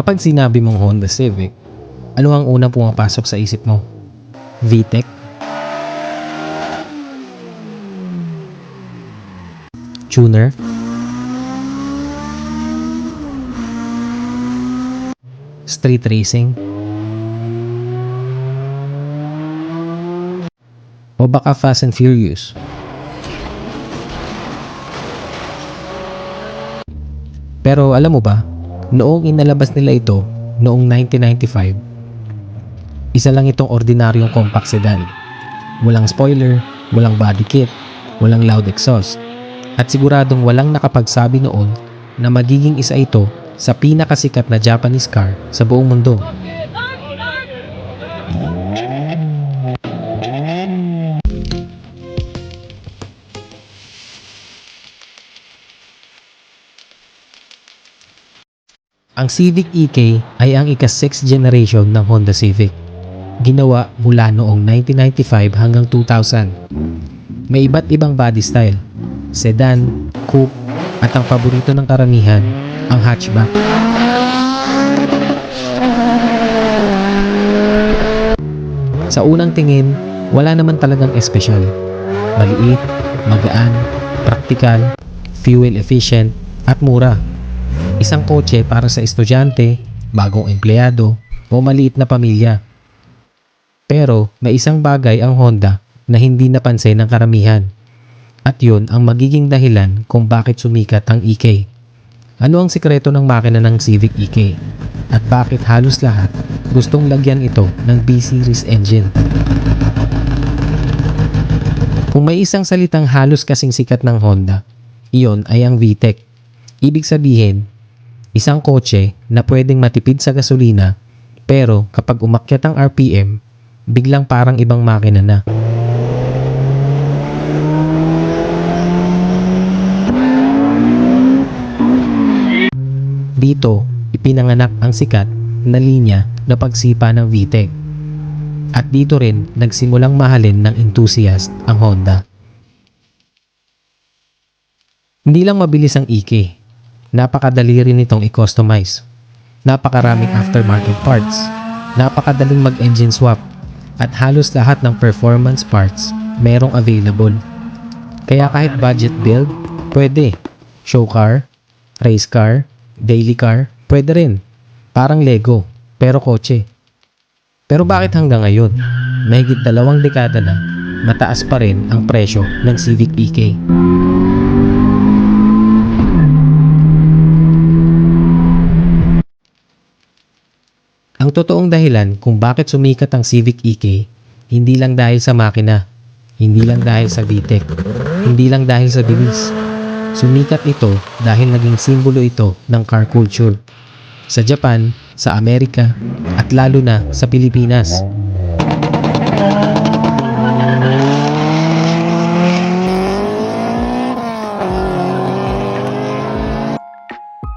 Kapag sinabi mong Honda Civic, ano ang unang pumapasok sa isip mo? VTEC? Tuner? Street racing? O baka Fast and Furious? Pero alam mo ba, noong inalabas nila ito noong 1995, isa lang itong ordinaryong compact sedan. Walang spoiler, walang body kit, walang loud exhaust, at siguradong walang nakapagsabi noon na magiging isa ito sa pinakasikat na Japanese car sa buong mundo. Ang Civic EK ay ang ika-6th generation ng Honda Civic. Ginawa mula noong 1995 hanggang 2000. May iba't ibang body style, sedan, coupe, at ang paborito ng karamihan, ang hatchback. Sa unang tingin, wala naman talagang espesyal. Maliit, magaan, praktikal, fuel efficient, at mura. Isang kotse para sa estudyante, bagong empleyado, o maliit na pamilya. Pero may isang bagay ang Honda na hindi napansin ng karamihan. At yun ang magiging dahilan kung bakit sumikat ang EK. Ano ang sikreto ng makina ng Civic EK? At bakit halos lahat gustong lagyan ito ng B-Series engine? Kung may isang salitang halos kasing sikat ng Honda, iyon ay ang VTEC. Ibig sabihin, isang kotse na pwedeng matipid sa gasolina pero kapag umakyat ang RPM, biglang parang ibang makina na. Dito, ipinanganak ang sikat na linya na pagsipa ng VTEC. At dito rin nagsimulang mahalin ng enthusiast ang Honda. Hindi lang mabilis ang EK. Napakadali rin itong i-customize. Napakaraming aftermarket parts. Napakadaling mag-engine swap. At halos lahat ng performance parts merong available. Kaya kahit budget build, pwede. Show car, race car, daily car, pwede rin. Parang Lego, pero kotse. Pero bakit hanggang ngayon, mahigit 2 dekada na, mataas pa rin ang presyo ng Civic EK? Ang totoong dahilan kung bakit sumikat ang Civic EK, hindi lang dahil sa makina, hindi lang dahil sa VTEC, hindi lang dahil sa bilis. Sumikat ito dahil naging simbolo ito ng car culture. Sa Japan, sa Amerika, at lalo na sa Pilipinas.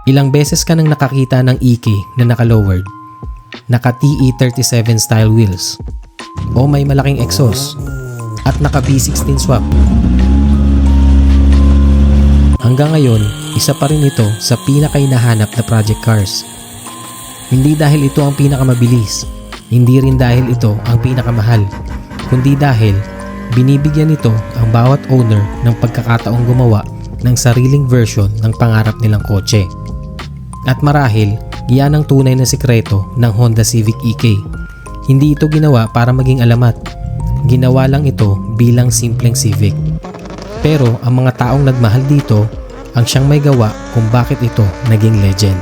Ilang beses ka nang nakakita ng EK na naka-lowered, naka TE37 style wheels, o may malaking exhaust, at naka B16 swap. Hanggang ngayon, isa pa rin ito sa pinakainahanap na project cars. Hindi dahil ito ang pinakamabilis, hindi rin dahil ito ang pinakamahal, kundi dahil binibigyan nito ang bawat owner ng pagkakataong gumawa ng sariling version ng pangarap nilang kotse. At marahil, yan ang tunay na sikreto ng Honda Civic EK. Hindi ito ginawa para maging alamat. Ginawa lang ito bilang simpleng Civic. Pero ang mga taong nagmahal dito ang siyang may gawa kung bakit ito naging legend.